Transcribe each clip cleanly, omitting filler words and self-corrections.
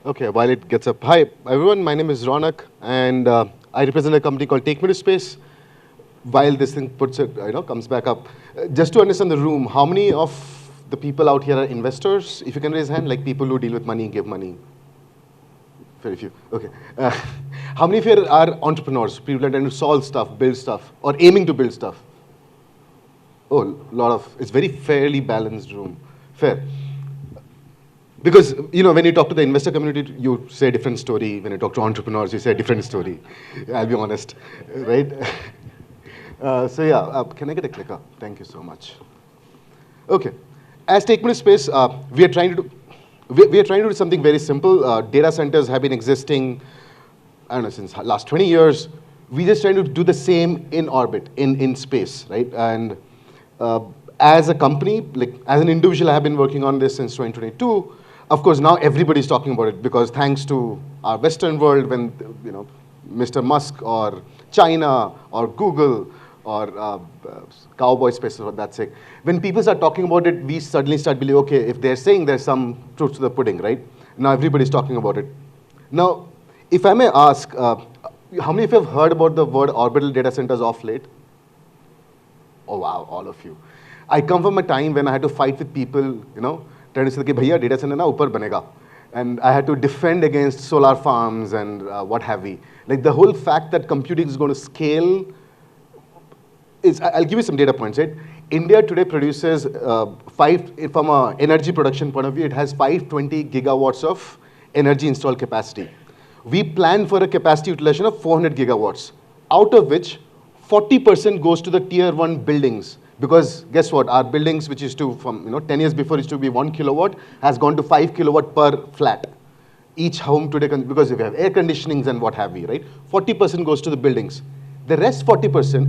Okay, while it gets up. Hi, everyone. My name is Ronak, and I represent a company called Take Me to Space. While this thing comes back up, just to understand the room, how many of the people out here are investors? If you can raise hand, like people who deal with money, give money. Very few. Okay. How many of you are entrepreneurs? People that tend to solve stuff, build stuff, or aiming to build stuff? Oh, a lot of. It's very fairly balanced room. Fair. Because, when you talk to the investor community, you say a different story. When you talk to entrepreneurs, you say a different story. I'll be honest, right? Can I get a clicker? Thank you so much. Okay. As Take Me to Space, we are trying to do something very simple. Data centers have been existing, I don't know, since last 20 years. We're just trying to do the same in orbit, in space, right? And as a company, like as an individual, I have been working on this since 2022. Of course, now everybody's talking about it because thanks to our Western world, when Mr. Musk or China or Google or cowboy space, for that sake, when people start talking about it, we suddenly start believing, okay, if they're saying there's some truth to the pudding, right? Now everybody's talking about it. Now, if I may ask, how many of you have heard about the word orbital data centers of late? Oh wow, all of you. I come from a time when I had to fight with people, trying to say, bhaiya, data center na upar banega. And I had to defend against solar farms and what have we. Like the whole fact that computing is going to scale is, I'll give you some data points, right? India today produces from an energy production point of view, it has 520 gigawatts of energy installed capacity. We plan for a capacity utilization of 400 gigawatts, out of which 40% goes to the tier 1 buildings. Because guess what, our buildings, which used to, 10 years before used to be 1 kilowatt, has gone to 5 kilowatt per flat. Each home today, because we have air conditionings and what have we, right? 40% goes to the buildings. The rest 40%,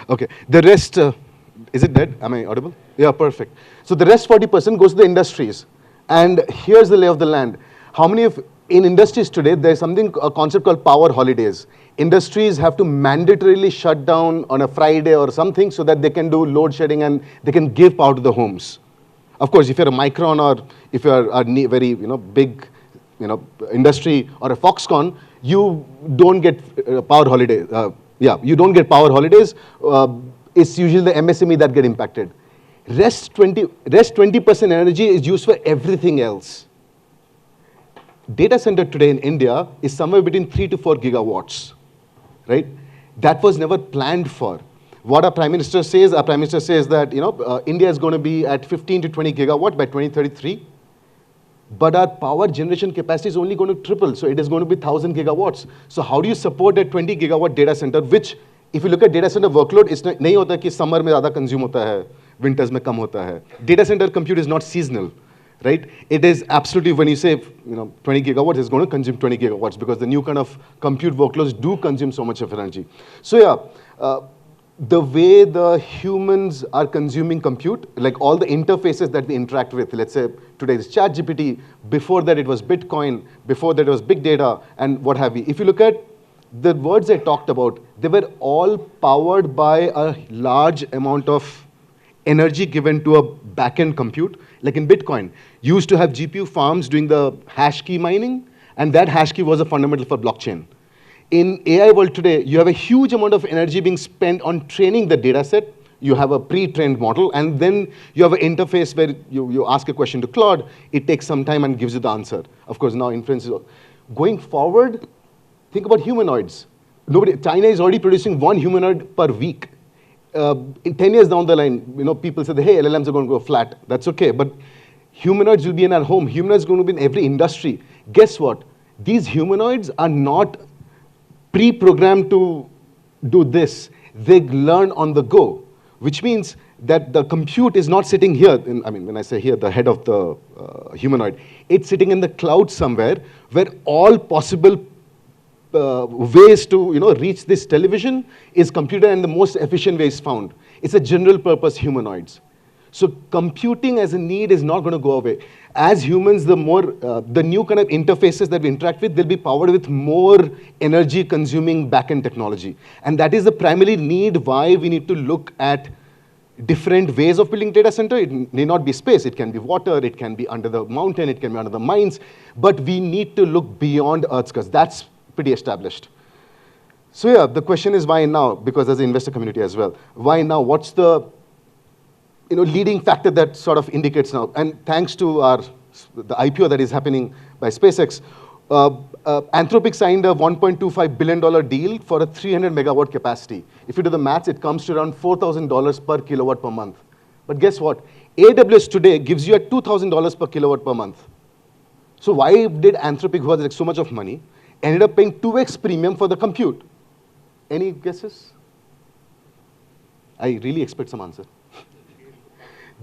okay, the rest, is it dead? Am I audible? Yeah, perfect. So the rest 40% goes to the industries. And here's the lay of the land. How many of, in industries today, there's a concept called power holidays. Industries have to mandatorily shut down on a Friday or something so that they can do load shedding and they can give power to the homes. Of course, if you're a Micron or if you're a very big industry or a Foxconn, you don't get power holidays. You don't get power holidays. It's usually the MSME that get impacted. Rest 20% energy is used for everything else. Data center today in India is somewhere between 3 to 4 gigawatts, right? That was never planned for. What our Prime Minister says that India is going to be at 15 to 20 gigawatt by 2033, but our power generation capacity is only going to triple, so it is going to be 1,000 gigawatts. So how do you support a 20 gigawatt data center, which, if you look at data center workload, it's not nahi hota ki summer mein zyada consume hota hai, winters mein kam hota hai. Data center compute is not seasonal. Right? It is absolutely, when you say 20 gigawatts, it's going to consume 20 gigawatts because the new kind of compute workloads do consume so much of energy. So the way the humans are consuming compute, like all the interfaces that we interact with, let's say today is ChatGPT, before that it was Bitcoin, before that it was big data, and what have you. If you look at the words I talked about, they were all powered by a large amount of energy given to a backend compute. Like in Bitcoin, you used to have GPU farms doing the hash key mining, and that hash key was a fundamental for blockchain. In AI world today, you have a huge amount of energy being spent on training the data set. You have a pre-trained model, and then you have an interface where you ask a question to Claude, it takes some time and gives you the answer. Of course, now inference is going forward. Think about humanoids. China is already producing 1 humanoid per week. In 10 years down the line, people say, hey, LLMs are going to go flat. That's okay, but humanoids will be in our home. Humanoids are going to be in every industry. Guess what? These humanoids are not pre-programmed to do this. They learn on the go, which means that the compute is not sitting here. When I say here, the head of the humanoid, it's sitting in the cloud somewhere where all possible ways to reach this television is computed, and the most efficient way is found. It's a general purpose humanoids. So computing as a need is not going to go away. As humans, the new kind of interfaces that we interact with, they'll be powered with more energy consuming backend technology. And that is the primary need why we need to look at different ways of building data center. It need not be space. It can be water. It can be under the mountain. It can be under the mines. But we need to look beyond Earth's crust. That's pretty established. So yeah, the question is why now? Because there's an investor community as well. Why now? What's the leading factor that sort of indicates now? And thanks to the IPO that is happening by SpaceX, Anthropic signed a $1.25 billion deal for a 300 megawatt capacity. If you do the maths, it comes to around $4,000 per kilowatt per month. But guess what? AWS today gives you a $2,000 per kilowatt per month. So why did Anthropic, who has like so much of money, ended up paying 2x premium for the compute? Any guesses? I really expect some answer.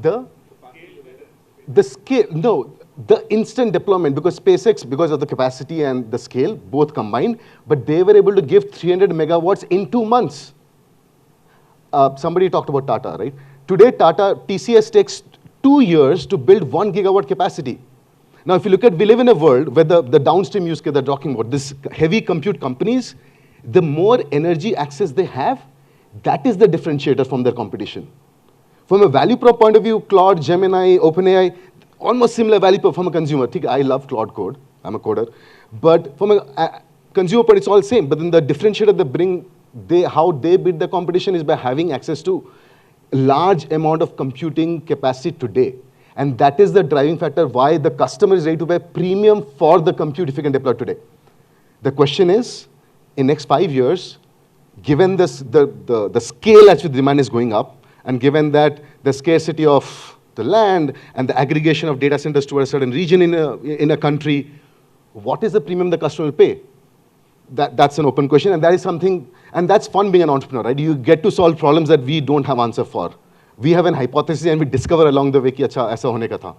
The scale, no, the instant deployment, because SpaceX, because of the capacity and the scale, both combined, but they were able to give 300 megawatts in 2 months. Somebody talked about Tata, right? Today, TCS takes 2 years to build 1 gigawatt capacity. Now, if you look at, we live in a world where the downstream use case they're talking about, this heavy compute companies, the more energy access they have, that is the differentiator from their competition. From a value prop point of view, Claude, Gemini, OpenAI, almost similar value prop from a consumer. I love Claude Code, I'm a coder. But from a consumer point, it's all the same. But then the differentiator they bring, how they beat the competition is by having access to a large amount of computing capacity today. And that is the driving factor why the customer is ready to pay premium for the compute if you can deploy today. The question is, in next 5 years, given this, the scale at which demand is going up, and given that the scarcity of the land and the aggregation of data centers to a certain region in a country, what is the premium the customer will pay? That's an open question, and that is something, and that's fun being an entrepreneur, right? You get to solve problems that we don't have answer for. We have an hypothesis and we discover along the way कि अच्छा ऐसा होने का था.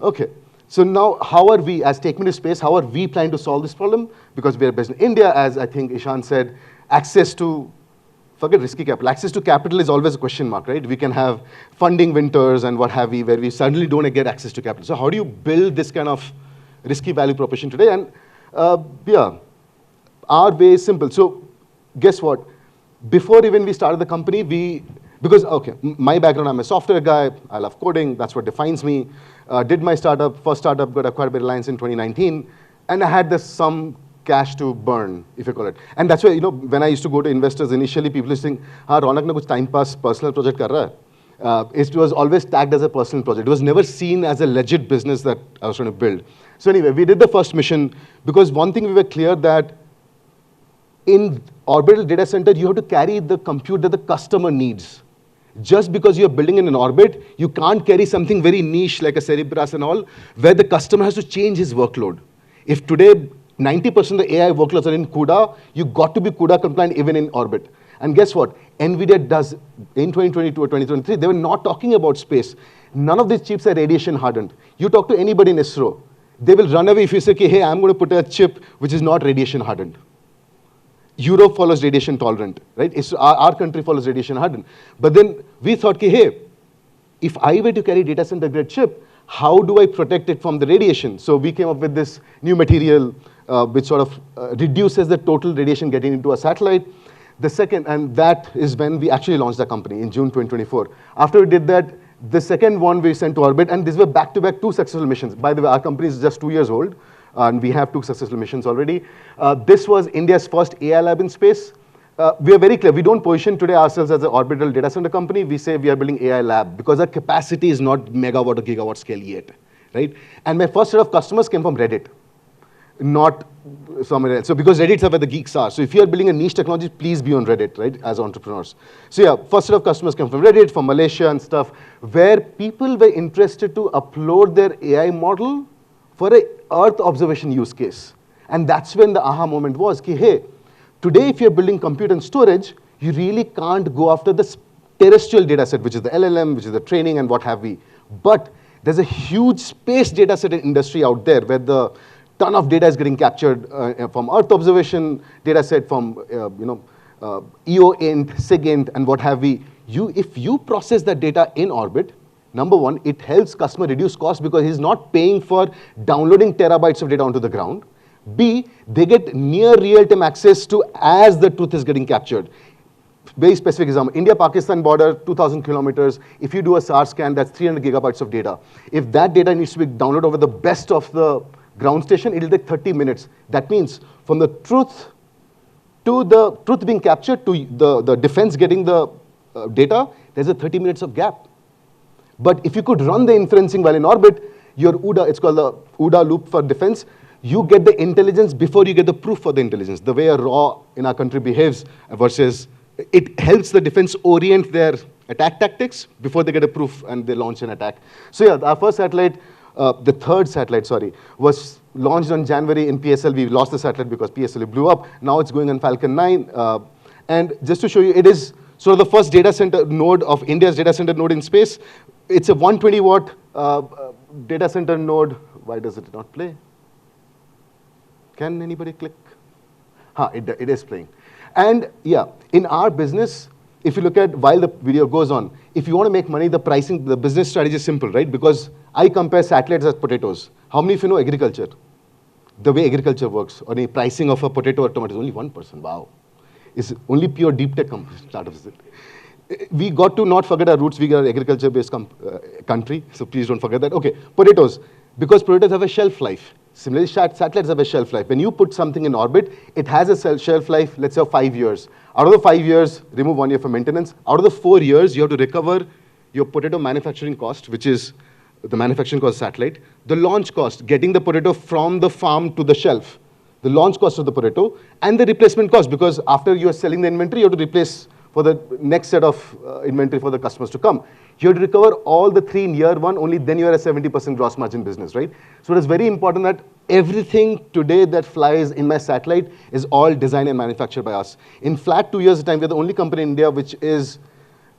Okay, so now how are we, as Take Me to Space, how are we planning to solve this problem? Because we are based in India, as I think Ishan said, access to, forget risky capital, access to capital is always a question mark, right? We can have funding winters and what have we, where we suddenly don't get access to capital. So how do you build this kind of risky value proposition today? And yeah, our way is simple. So guess what? Before even we started the company, because, okay, my background, I'm a software guy, I love coding, that's what defines me. Did my first startup got acquired by Reliance in 2019, and I had some cash to burn, if you call it. And that's why, when I used to go to investors, initially people used to think, Ronak na kuch time pass personal project kar raha hai. It was always tagged as a personal project. It was never seen as a legit business that I was trying to build. So anyway, we did the first mission, because one thing we were clear that in orbital data center, you have to carry the compute that the customer needs. Just because you're building in an orbit, you can't carry something very niche like a Cerebras and all, where the customer has to change his workload. If today 90% of the AI workloads are in CUDA, you got to be CUDA compliant even in orbit. And guess what? NVIDIA does, in 2022 or 2023, they were not talking about space. None of these chips are radiation hardened. You talk to anybody in ISRO, they will run away if you say, hey, I'm going to put a chip which is not radiation hardened. Europe follows radiation tolerant, right? Our country follows radiation hardened. But then we thought, hey, if I were to carry data center grade chip, how do I protect it from the radiation? So we came up with this new material which sort of reduces the total radiation getting into a satellite. The second, and that is when we actually launched the company in June 2024. After we did that, the second one we sent to orbit, and these were back-to-back 2 successful missions. By the way, our company is just 2 years old. And we have 2 successful missions already. This was India's first AI lab in space. We are very clear. We don't position today ourselves as an orbital data center company. We say we are building AI lab because our capacity is not megawatt or gigawatt scale yet, right? And my first set of customers came from Reddit, not somewhere else. So because Reddit's where the geeks are. So if you are building a niche technology, please be on Reddit, right, as entrepreneurs. So yeah, first set of customers came from Reddit, from Malaysia and stuff, where people were interested to upload their AI model for a Earth observation use case. And that's when the aha moment was, hey, today if you're building compute and storage, you really can't go after the terrestrial data set, which is the LLM, which is the training and what have we. But there's a huge space data set industry out there where the ton of data is getting captured from Earth observation data set, from EOINT, SIGINT, and what have we. If you process that data in orbit, number one, it helps customer reduce cost because he's not paying for downloading terabytes of data onto the ground. B, they get near real-time access to as the truth is getting captured. very specific example, India-Pakistan border, 2,000 kilometers. If you do a SAR scan, that's 300 gigabytes of data. If that data needs to be downloaded over the best of the ground station, it'll take 30 minutes. That means from the truth to the truth being captured to the defense getting the data, there's a 30 minutes of gap. But if you could run the inferencing while in orbit, your OODA, it's called the OODA loop for defense, you get the intelligence before you get the proof for the intelligence. The way a RAW in our country behaves versus, it helps the defense orient their attack tactics before they get a proof and they launch an attack. So yeah, our first satellite, the third satellite, sorry, was launched on January in PSL. We lost the satellite because PSL blew up. Now it's going on Falcon 9. And just to show you, it is sort of the first data center node of India's data center node in space. It's a 120 watt data center node. Why does it not play? Can anybody click? It is playing. And yeah, in our business, if you look at while the video goes on, if you want to make money, the pricing, the business strategy is simple, right? Because I compare satellites as potatoes. How many of you know agriculture? The way agriculture works, or the pricing of a potato or tomato is only 1%. Wow. It's only pure deep tech startups. We got to not forget our roots. We are an agriculture-based country, so please don't forget that. Okay, potatoes. Because potatoes have a shelf life. Similarly, satellites have a shelf life. When you put something in orbit, it has a shelf life, let's say, of 5 years. Out of the 5 years, remove 1 year for maintenance. Out of the 4 years, you have to recover your potato manufacturing cost, which is the manufacturing cost of satellite, the launch cost, getting the potato from the farm to the shelf, the launch cost of the potato, and the replacement cost, because after you're selling the inventory, you have to replace for the next set of inventory for the customers to come. You have to recover all the 3 in year 1, only then you are a 70% gross margin business, right? So it is very important that everything today that flies in my satellite is all designed and manufactured by us. In flat 2 years' time, we're the only company in India which is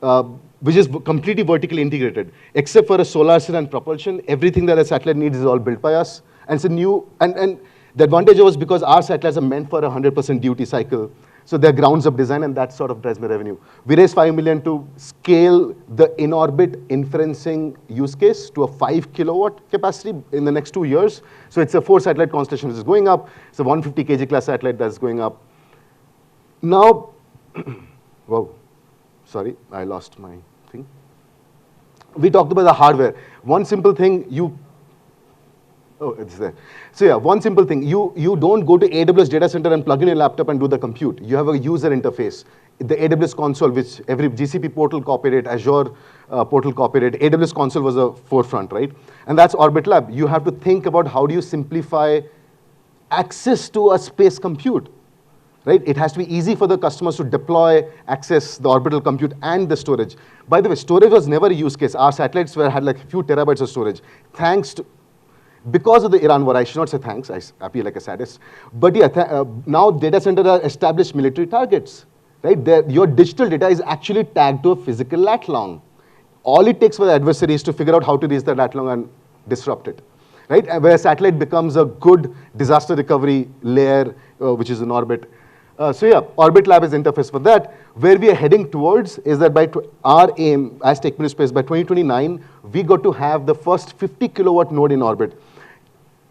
completely vertically integrated. Except for a solar cell and propulsion, everything that a satellite needs is all built by us. And it's a new, and the advantage was because our satellites are meant for a 100% duty cycle. So they're grounds up design, and that sort of drives my revenue. We raised $5 million to scale the in-orbit inferencing use case to a 5 kilowatt capacity in the next 2 years. So it's a 4 satellite constellation which is going up. It's a 150 kg class satellite that's going up. Now, whoa, sorry, I lost my thing. We talked about the hardware. One simple thing, oh, it's there. So yeah, one simple thing. You don't go to AWS data center and plug in a laptop and do the compute. You have a user interface. The AWS console, which every GCP portal copied it, Azure portal copied it. AWS console was a forefront, right? And that's Orbit Lab. You have to think about how do you simplify access to a space compute, right? It has to be easy for the customers to deploy, access the orbital compute and the storage. By the way, storage was never a use case. Our satellites had like a few terabytes of storage. Because of the Iran war, I should not say thanks, I appear like a sadist. But yeah, now data centers are established military targets, right? Your digital data is actually tagged to a physical lat long. All it takes for the adversary is to figure out how to reach the lat long and disrupt it, right? And where a satellite becomes a good disaster recovery layer, which is in orbit. So yeah, Orbit Lab is interface for that. Where we are heading towards is that by our aim as Tech Ministry Space, by 2029, we got to have the first 50 kilowatt node in orbit.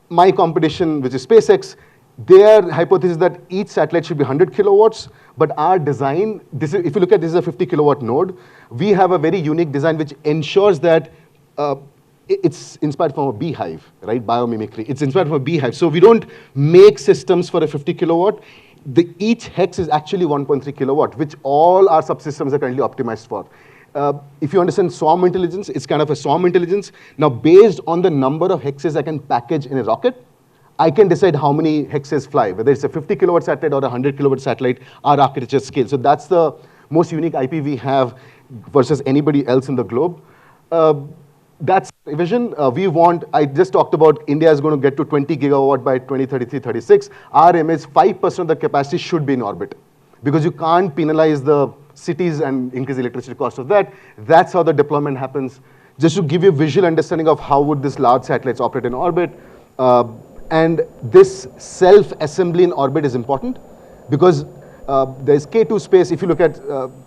My competition, which is SpaceX, their hypothesis is that each satellite should be 100 kilowatts, but our design, if you look at this is a 50 kilowatt node, we have a very unique design which ensures that it's inspired from a beehive, right? Biomimicry. It's inspired from a beehive. So we don't make systems for a 50 kilowatt. Each hex is actually 1.3 kilowatt, which all our subsystems are currently optimized for. If you understand swarm intelligence, it's kind of a swarm intelligence. Now, based on the number of hexes I can package in a rocket, I can decide how many hexes fly, whether it's a 50 kilowatt satellite or a 100 kilowatt satellite, our architecture scale. So that's the most unique IP we have versus anybody else in the globe. That's the vision. I just talked about India is going to get to 20 gigawatt by 2033-36. Our aim is 5% of the capacity should be in orbit, because you can't penalize the cities and increase the electricity cost of that. That's how the deployment happens. Just to give you a visual understanding of how would this large satellites operate in orbit. And this self-assembly in orbit is important because there's K2 space. If you look at,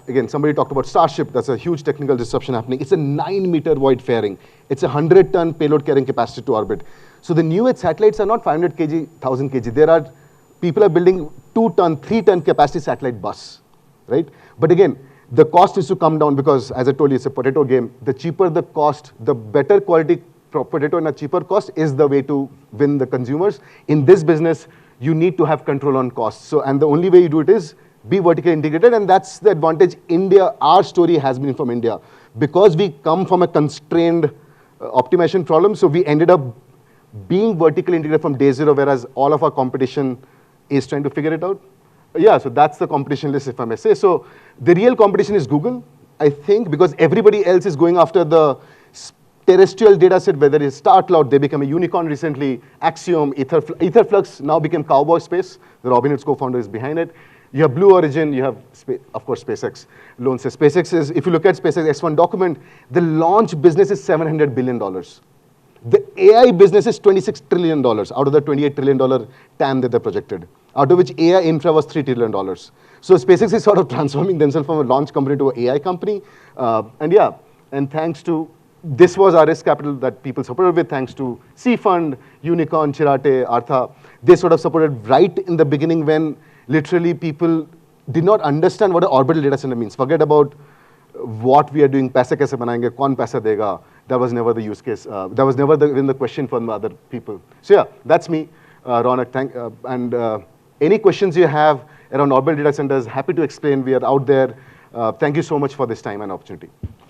again, somebody talked about Starship. That's a huge technical disruption happening. It's a 9-meter wide fairing. It's a 100-ton payload carrying capacity to orbit. So the new age satellites are not 500 kg, 1000 kg. People are building 2-ton, 3-ton capacity satellite bus. right? But again, the cost is to come down because, as I told you, it's a potato game. The cheaper the cost, the better quality potato and a cheaper cost is the way to win the consumers. In this business, you need to have control on costs. So, and the only way you do it is be vertically integrated, and that's the advantage India, our story has been from India. Because we come from a constrained optimization problem, so we ended up being vertically integrated from day zero, whereas all of our competition is trying to figure it out. Yeah, so that's the competition list, if I may say. So the real competition is Google, I think, because everybody else is going after the terrestrial data set, whether it's Star Cloud, they became a unicorn recently, Axiom, Etherflux now became Cowboy Space. The Robinhood's co-founder is behind it. You have Blue Origin, you have, of course, SpaceX. Loan says SpaceX is, if you look at SpaceX S1 document, the launch business is $700 billion. The AI business is $26 trillion out of the $28 trillion TAM that they projected, out of which AI infra was $3 trillion. So SpaceX is sort of transforming themselves from a launch company to an AI company. And yeah, and thanks to, this was our risk capital that people supported with, thanks to Seafund, Unicorn, Chirate, Artha. They sort of supported right in the beginning when literally people did not understand what an orbital data center means. Forget about what we are doing, paise kaise banayenge, kaun paisa dega. That was never the use case. That was never even the question from other people. So yeah, that's me, Ronak. Any questions you have around orbital data centers, happy to explain. We are out there. Thank you so much for this time and opportunity.